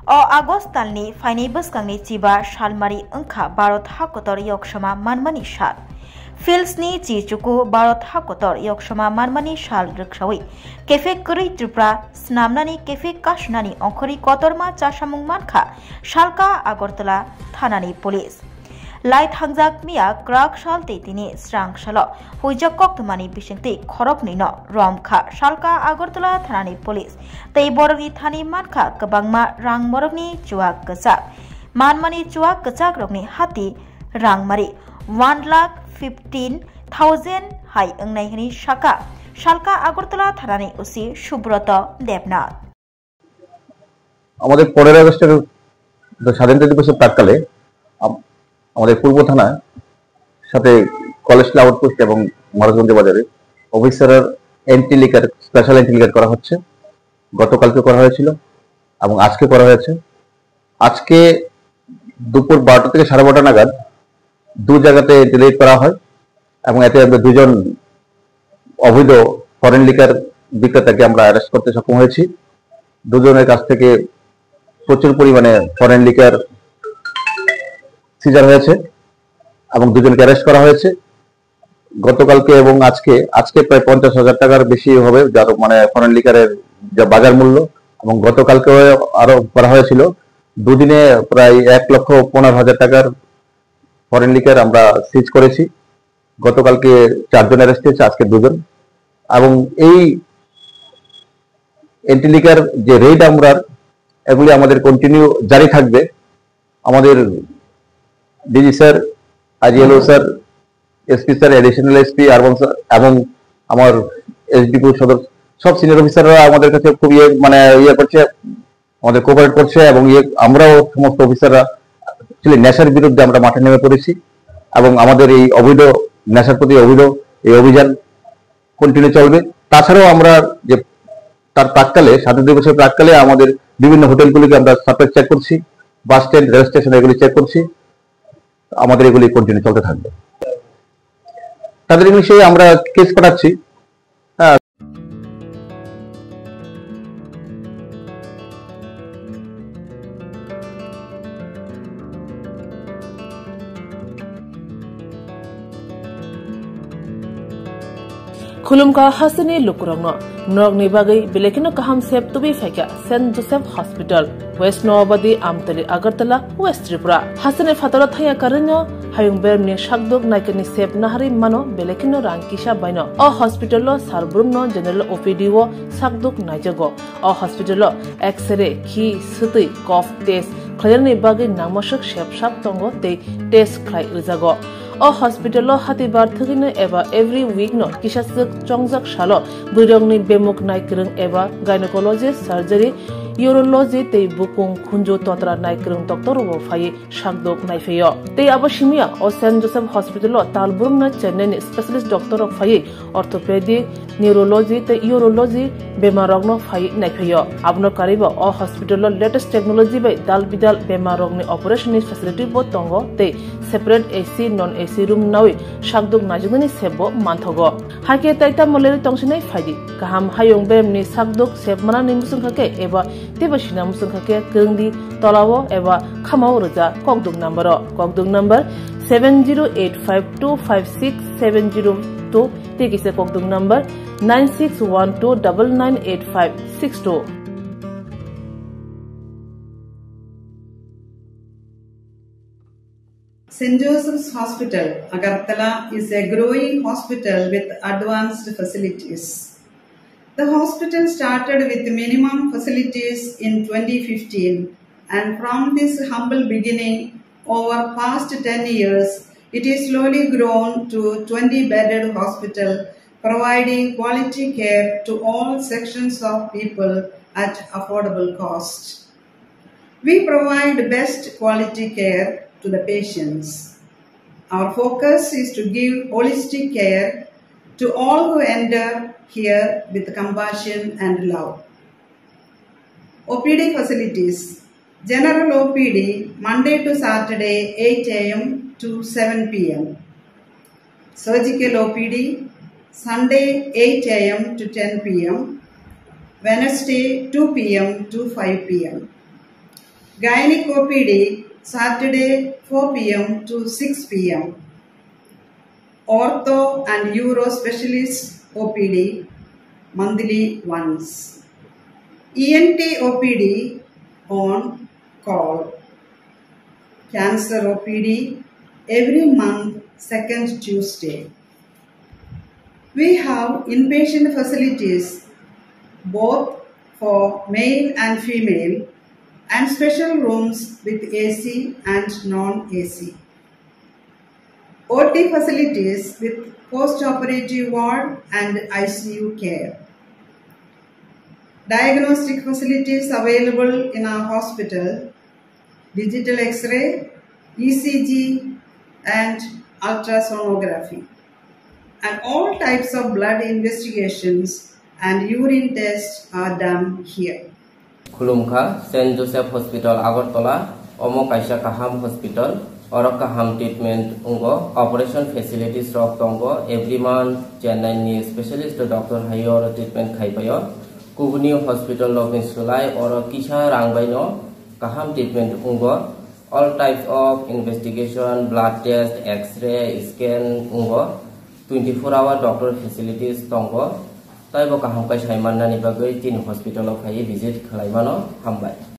O August talni faini boskangi chiba shalmari angkha Bharat hakotor yoksama manmani shal. Filsni chichuku Bharat hakotor yoksama manmani shal rikshawi. Kefe kuri tripra snamnani kefe kashnani onkori kotorma chasamung mankha shalka Agartala thanani police. Light hangjak mia krak shalte tini strang shalo hujakok tumani bishingti khorok nino romkha shalka Agartala thanani police tei borogni thani mankha kabangma rang morogni chuak kachak manmani chuak kachak rokni hati rangmari 1,15,000 hai angnai hini shaka shalka Agartala thanani usi Subrata Debnath আমাদের 15 আগস্টের স্বাধীনতা দিবসের প্রাক্কালে আমাদের পূর্ব থানার সাথে college outpost এবং মহারাজগঞ্জ বাজারে অফিসারের entry liquor special entry liquor করা হচ্ছে। গতকালকে করা হয়েছিল এবং আজকে করা হয়েছে। আজকে দুপুর 12টা থেকে 12:30 নাগাদ দু জায়গাতে ডিলিট করা হয় এবং এতে আমরা দুজন অবৈধ ফরেন লিকার বিক্রেতাকে আমরা অ্যারেস্ট করতে সক্ষম হয়েছি। দুজনের কাছ থেকে প্রচুর পরিমাণে ফরেন লিকার সিজার হয়েছে এবং দুজনকে অ্যারেস্ট করা হয়েছে। গতকালকে এবং আজকে প্রায় 50,000 টাকার বেশি হবে যার মানে ফরেন লিকারের যা বাজার মূল্য এবং গতকালকে আরো করা হয়েছিল। দুদিনে প্রায় 1,15,000 টাকার ফরেন লিকার আমরা সিজ করেছি। গতকালকে 4 জন অ্যারেস্ট হয়েছে, আজকে 2 জন। এবং এই এন্ট্রি লিকার যে রেড আমরা এগুলি আমাদের কন্টিনিউ জারি থাকবে। আমাদের ডিজি স্যার, আইজিএলও sir, SP sir, additional SP এবং আমার এসডিপি সদর সব সিনিয়র অফিসাররা আমাদের কাছে খুব করছে, আমাদের কোঅপারেট করছে এবং আমরাও সমস্ত অফিসাররা নেশার বিরুদ্ধে আমরা মাঠে নেমে পড়েছি এবং আমাদের এই অবৈধ নেশার প্রতি অবৈধ এই অভিযান কন্টিনিউ চলবে। তাছাড়াও আমরা যে তার প্রাক্কালে স্বাধীনতা দিবসের প্রাক্কালে আমাদের বিভিন্ন হোটেলগুলিকে আমরা সাপ্লাই চেক করছি, বাস স্ট্যান্ড, রেল স্টেশন এগুলি চেক করছি। আমাদের এগুলি কন্টিনিউ চলতে থাকবে। তাদের বিষয়ে আমরা কেস পাঠাচ্ছি। खुलुमका हसनी लुकुरंगनो नरगनि बागै बेलेकिनो काहाम सेब तुबि फाइका saint Joseph hospital west Nawabadi Amtali Agartala west Tripura हसने फातरा थाया करन्यो हायुं बेरनि शाकदुक नायकनि सेब नाहारि मानो बेलेकिनो रांकिसा बायनो अ हॉस्पिटलो सारब्रुमनो जनरल ओपीडी वो शाकदुक नायजगो अ हॉस्पिटलो एक्सरे खि सुतै कफ टेस्ट खयरनि बागै नामसक सेबसाब तंगो ते टेस्ट खाय उजागो अ हॉस्पिटल हातिबार थगिनो एबा एवरी वीक नो किसासक चंगजक सालो बुरंगनि बेमुक नायक्रं एबा गायनेकोलॉजिस्ट सर्जरी यूरोलॉजी ते बुकुं खुंजो तोत्रा नायक्रं डॉक्टर वो फाये शाकदोक नायफेयो ते अबशिमिया अ सेंट जोसेफ हॉस्पिटल तालबुरम न चेन्नई स्पेशलिस्ट डॉक्टर ऑफ फाये ऑर्थोपेडिक न्यूरोलॉजी ते यूरोलॉजी बेमारगनो फाये नायफेयो आबनो कारिबो अ हॉस्पिटल लेटेस्ट टेक्नोलॉजी बाय दाल बिदाल बेमारगनि ऑपरेशन फैसिलिटी बो तंगो ते separate AC non AC room नावे शाकदुक नाजुगनि सेबो मानथगो हाके ताइता मलेरि तंसिनै फायदि गाहाम हायुं बेमनि शाकदुक सेबमाना निमुसुंखाके एबा तेबसिना मुसुंखाके गंदि तलावो एबा खामाव रजा कगदुक number 7085256702 तेकिसे कगदुक number 9612998562 St. Joseph's Hospital, Agartala is a growing hospital with advanced facilities. The hospital started with minimum facilities in 2015 and from this humble beginning over past 10 years, it is slowly grown to 20-bedded hospital providing quality care to all sections of people at affordable cost. We provide best quality care to the patients. Our focus is to give holistic care to all who enter here with compassion and love. OPD facilities. General OPD Monday to Saturday 8 a.m. to 7 p.m. Surgical OPD Sunday 8 a.m. to 10 p.m. Wednesday 2 p.m. to 5 p.m. Gynec OPD Saturday 4 p.m. to 6 p.m. Ortho and Uro Specialist OPD monthly once. ENT OPD on call. Cancer OPD every month, second Tuesday. We have inpatient facilities both for male and female and special rooms with AC and non-AC. OT facilities with post-operative ward and ICU care. Diagnostic facilities available in our hospital, digital X-ray, ECG and ultrasonography. And all types of blood investigations and urine tests are done here. Khulumkha St. Joseph Hospital Agartala, Omo Kaisa Kaham Hospital, Oro Kaham treatment ungo, operation facilities rok tongo, every month Chennai ni specialist doctor hayo treatment khaipayo, Kubuni Hospital Lokin Sulai, Oro Kisha Rangbaino, Kaham treatment ungo, all types of investigation, blood test, X-ray, scan ungo, 24-hour doctor facilities tongo. Taibo kaham kai saiman nani bagai tin hospital of hai visit khalaimano hambai.